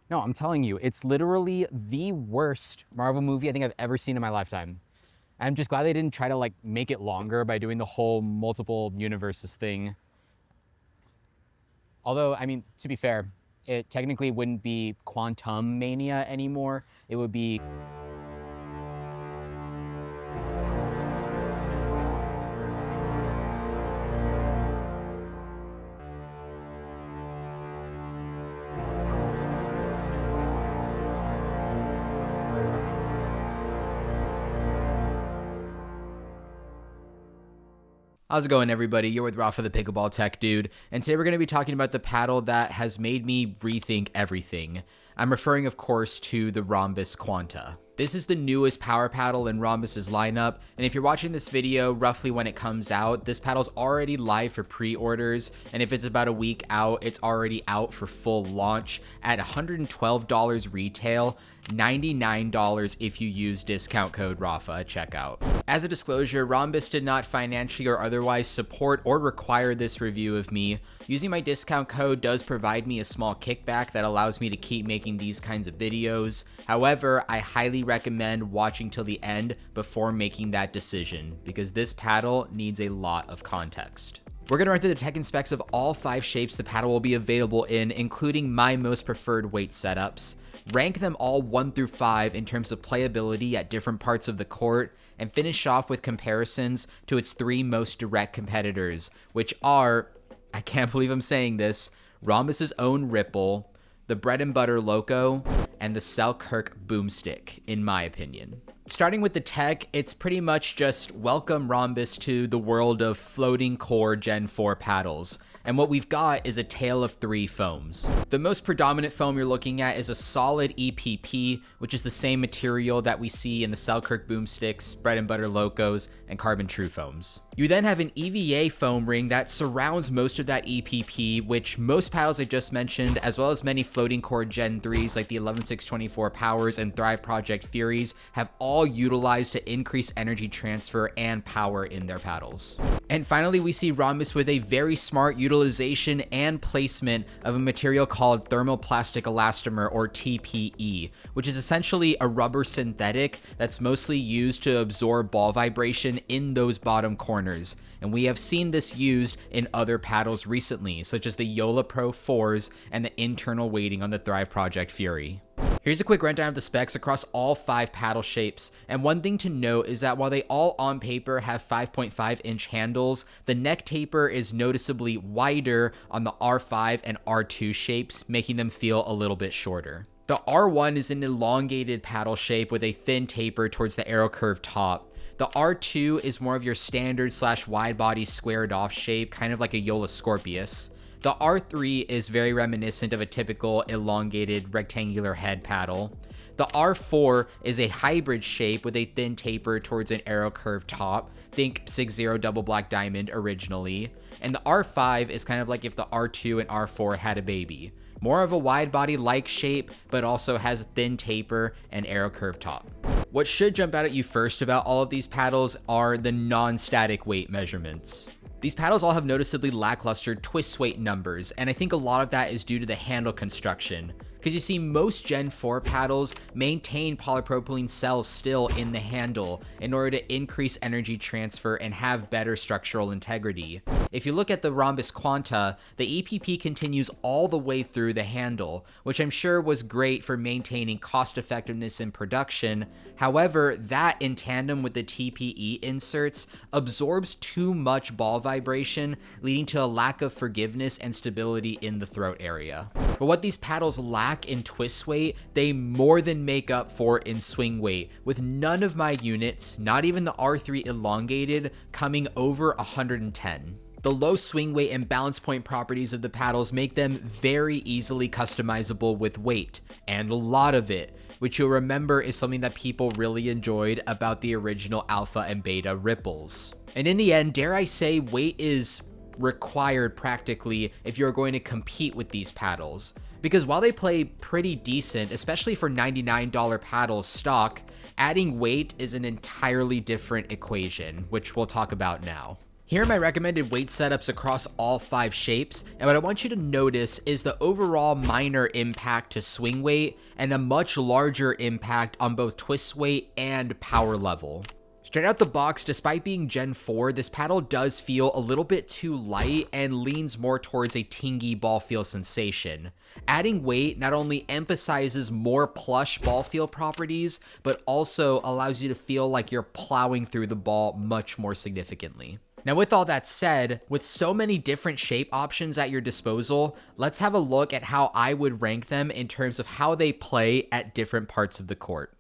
No, I'm telling you, it's literally the worst Marvel movie I think I've ever seen in my lifetime. I'm just glad they didn't try to like make it longer by doing the whole multiple universes thing. Although, I mean, to be fair, it technically wouldn't be Quantum Mania anymore. It would be. How's it going, everybody? You're with Rafa, the Pickleball Tech Dude, and today we're going to be talking about the paddle that has made me rethink everything. I'm referring, of course, to the Ronbus Quanta. This is the newest power paddle in Ronbus's lineup, and if you're watching this video roughly when it comes out, this paddle's already live for pre-orders, and if it's about a week out, it's already out for full launch at $112 retail, $99 if you use discount code RAFA at checkout. As a disclosure, Ronbus did not financially or otherwise support or require this review of me. Using my discount code does provide me a small kickback that allows me to keep making these kinds of videos. However, I highly recommend watching till the end before making that decision, because this paddle needs a lot of context. We're going to run through the tech and specs of all 5 shapes the paddle will be available in, including my most preferred weight setups. Rank them all 1 through 5 in terms of playability at different parts of the court, and finish off with comparisons to its 3 most direct competitors, which are, I can't believe I'm saying this, Ronbus's own Ripple, the Bread and Butter Loco, and the Selkirk Boomstick, in my opinion. Starting with the tech, it's pretty much just welcome Ronbus to the world of floating core Gen 4 paddles. And what we've got is a tale of 3 foams. The most predominant foam you're looking at is a solid EPP, which is the same material that we see in the Selkirk Boomsticks, Bread and Butter Locos, and Carbon True foams. You then have an EVA foam ring that surrounds most of that EPP, which most paddles I just mentioned, as well as many floating core Gen 3s like the 11624 Powers and Thrive Project Furies, have all utilized to increase energy transfer and power in their paddles. And finally, we see Ronbus with a very smart utilization and placement of a material called thermoplastic elastomer, or TPE, which is essentially a rubber synthetic that's mostly used to absorb ball vibration in those bottom corners. And we have seen this used in other paddles recently, such as the Yola Pro 4s and the internal weighting on the Thrive Project Fury. Here's a quick rundown of the specs across all 5 paddle shapes, and one thing to note is that while they all on paper have 5.5-inch handles, the neck taper is noticeably wider on the R5 and R2 shapes, making them feel a little bit shorter. The R1 is an elongated paddle shape with a thin taper towards the arrow curve top. The R2 is more of your standard / wide body squared off shape, kind of like a Yola Scorpius. The R3 is very reminiscent of a typical elongated rectangular head paddle. The R4 is a hybrid shape with a thin taper towards an arrow curve top. Think 6-0 double black diamond originally. And the R5 is kind of like if the R2 and R4 had a baby. More of a wide body like shape, but also has a thin taper and arrow curve top. What should jump out at you first about all of these paddles are the non-static weight measurements. These paddles all have noticeably lackluster twist weight numbers, and I think a lot of that is due to the handle construction. Because you see, most Gen 4 paddles maintain polypropylene cells still in the handle in order to increase energy transfer and have better structural integrity. If you look at the Ronbus Quanta, the EPP continues all the way through the handle, which I'm sure was great for maintaining cost effectiveness in production. However, that in tandem with the TPE inserts absorbs too much ball vibration, leading to a lack of forgiveness and stability in the throat area. But what these paddles lack in twist weight, they more than make up for in swing weight, with none of my units, not even the R3 elongated, coming over 110. The low swing weight and balance point properties of the paddles make them very easily customizable with weight, and a lot of it, which you'll remember is something that people really enjoyed about the original Alpha and Beta Ripples. And in the end, dare I say, weight is required practically if you're going to compete with these paddles. Because while they play pretty decent, especially for $99 paddles stock, adding weight is an entirely different equation, which we'll talk about now. Here are my recommended weight setups across all 5 shapes, and what I want you to notice is the overall minor impact to swing weight and a much larger impact on both twist weight and power level. Straight out the box, despite being Gen 4, this paddle does feel a little bit too light and leans more towards a tingy ball feel sensation. Adding weight not only emphasizes more plush ball feel properties, but also allows you to feel like you're plowing through the ball much more significantly. Now, with all that said, with so many different shape options at your disposal, let's have a look at how I would rank them in terms of how they play at different parts of the court.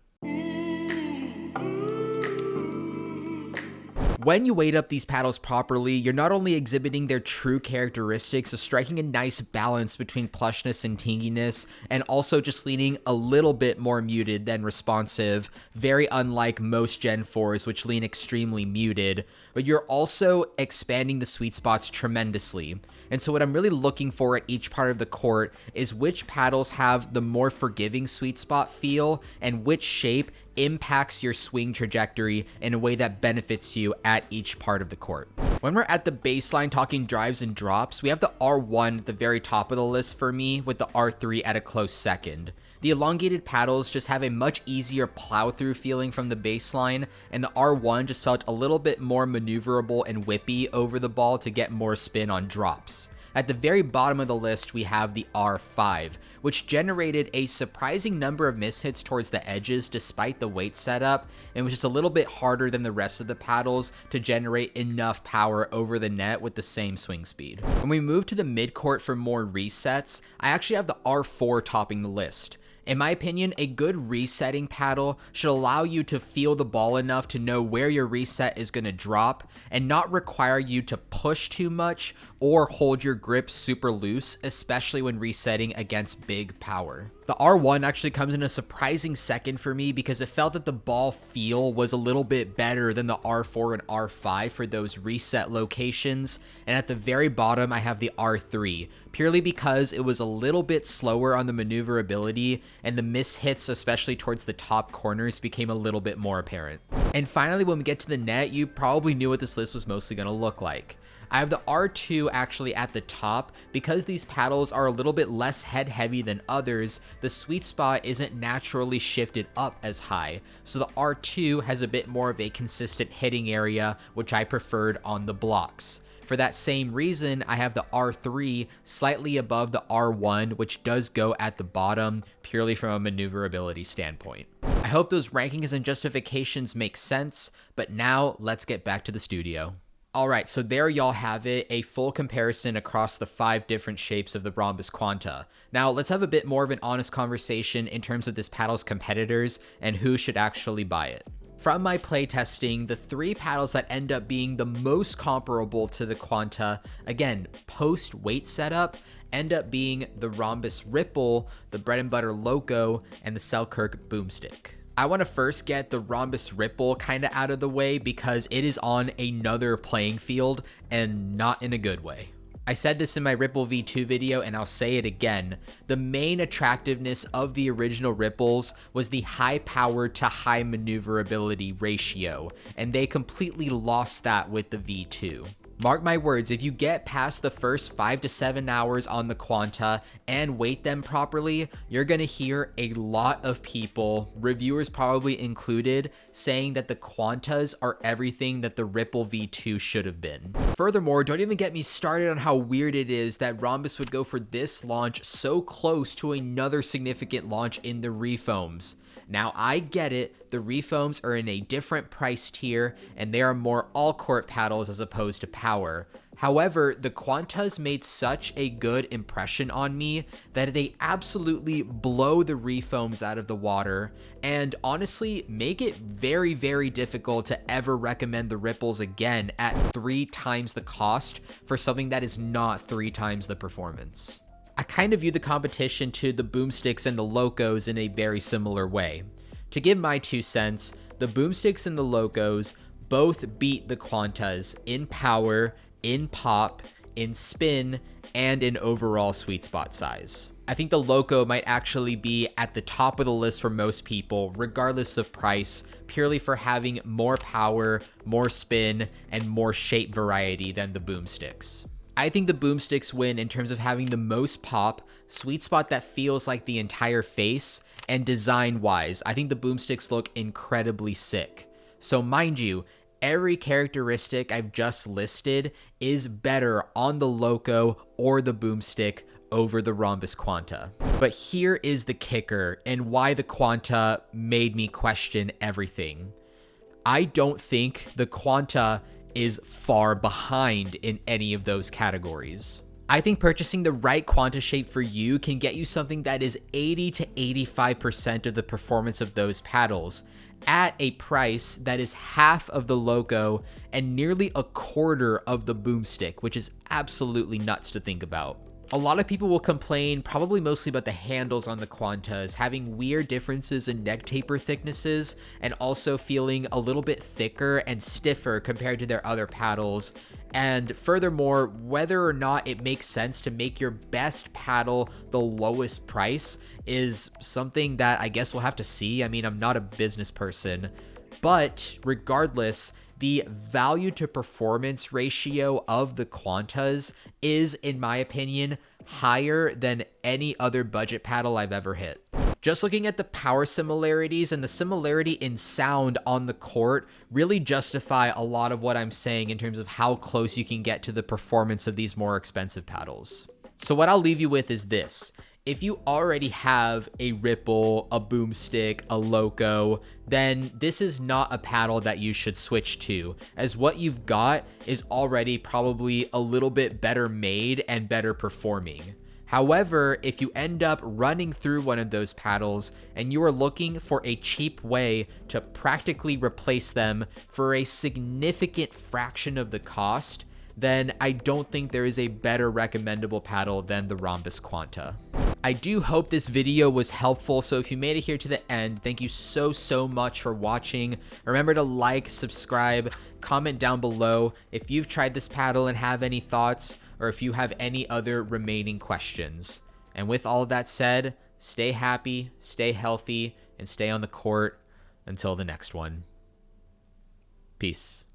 When you weight up these paddles properly, you're not only exhibiting their true characteristics of striking a nice balance between plushness and tinginess, and also just leaning a little bit more muted than responsive, very unlike most Gen 4s, which lean extremely muted, but you're also expanding the sweet spots tremendously. And so what I'm really looking for at each part of the court is which paddles have the more forgiving sweet spot feel and which shape impacts your swing trajectory in a way that benefits you at each part of the court. When we're at the baseline talking drives and drops, we have the R1 at the very top of the list for me, with the R3 at a close second. The elongated paddles just have a much easier plow through feeling from the baseline, and the R1 just felt a little bit more maneuverable and whippy over the ball to get more spin on drops. At the very bottom of the list, we have the R5, which generated a surprising number of mishits towards the edges despite the weight setup, and was just a little bit harder than the rest of the paddles to generate enough power over the net with the same swing speed. When we move to the mid-court for more resets, I actually have the R4 topping the list. In my opinion, a good resetting paddle should allow you to feel the ball enough to know where your reset is going to drop and not require you to push too much or hold your grip super loose, especially when resetting against big power. The R1 actually comes in a surprising second for me because it felt that the ball feel was a little bit better than the R4 and R5 for those reset locations. And at the very bottom, I have the R3, purely because it was a little bit slower on the maneuverability and the mishits, especially towards the top corners, became a little bit more apparent. And finally, when we get to the net, you probably knew what this list was mostly going to look like. I have the R2 actually at the top. Because these paddles are a little bit less head heavy than others, the sweet spot isn't naturally shifted up as high. So the R2 has a bit more of a consistent hitting area, which I preferred on the blocks. For that same reason, I have the R3 slightly above the R1, which does go at the bottom purely from a maneuverability standpoint. I hope those rankings and justifications make sense, but now let's get back to the studio. All right, so there y'all have it, a full comparison across the 5 different shapes of the Ronbus Quanta. Now, let's have a bit more of an honest conversation in terms of this paddle's competitors and who should actually buy it. From my playtesting, the 3 paddles that end up being the most comparable to the Quanta, again, post-weight setup, end up being the Ronbus Ripple, the Bread and Butter Loco, and the Selkirk Boomstick. I want to first get the Ronbus Ripple kind of out of the way because it is on another playing field and not in a good way. I said this in my Ripple V2 video and I'll say it again. The main attractiveness of the original Ripples was the high power to high maneuverability ratio, and they completely lost that with the V2. Mark my words, if you get past the first 5 to 7 hours on the Quanta and weight them properly, you're going to hear a lot of people, reviewers probably included, saying that the Quantas are everything that the Ripple V2 should have been. Furthermore, don't even get me started on how weird it is that Ronbus would go for this launch so close to another significant launch in the refoams. Now, I get it, the refoams are in a different price tier, and they are more all-court paddles as opposed to power. However, the Quantas made such a good impression on me that they absolutely blow the refoams out of the water, and honestly, make it very, very difficult to ever recommend the Ripples again at 3 times the cost for something that is not 3 times the performance. I kind of view the competition to the Boomsticks and the Locos in a very similar way. To give my 2 cents, the Boomsticks and the Locos both beat the Quantas in power, in pop, in spin, and in overall sweet spot size. I think the Loco might actually be at the top of the list for most people, regardless of price, purely for having more power, more spin, and more shape variety than the Boomsticks. I think the Boomsticks win in terms of having the most pop, sweet spot that feels like the entire face, and design-wise, I think the Boomsticks look incredibly sick. So mind you, every characteristic I've just listed is better on the Loco or the Boomstick over the Ronbus Quanta. But here is the kicker and why the Quanta made me question everything. I don't think the Quanta is far behind in any of those categories. I think purchasing the right Quanta shape for you can get you something that is 80 to 85% of the performance of those paddles at a price that is half of the Loco and nearly a quarter of the Boomstick, which is absolutely nuts to think about. A lot of people will complain, probably mostly about the handles on the Quantas, having weird differences in neck taper thicknesses and also feeling a little bit thicker and stiffer compared to their other paddles. And furthermore, whether or not it makes sense to make your best paddle the lowest price is something that I guess we'll have to see. I mean, I'm not a business person, but regardless, the value to performance ratio of the Quantas is, in my opinion, higher than any other budget paddle I've ever hit. Just looking at the power similarities and the similarity in sound on the court really justify a lot of what I'm saying in terms of how close you can get to the performance of these more expensive paddles. So what I'll leave you with is this. If you already have a Ripple, a Boomstick, a Loco, then this is not a paddle that you should switch to, as what you've got is already probably a little bit better made and better performing. However, if you end up running through one of those paddles and you are looking for a cheap way to practically replace them for a significant fraction of the cost, then I don't think there is a better recommendable paddle than the Ronbus Quanta. I do hope this video was helpful, so if you made it here to the end, thank you so much for watching. Remember to like, subscribe, comment down below if you've tried this paddle and have any thoughts, or if you have any other remaining questions. And with all of that said, stay happy, stay healthy, and stay on the court until the next one. Peace.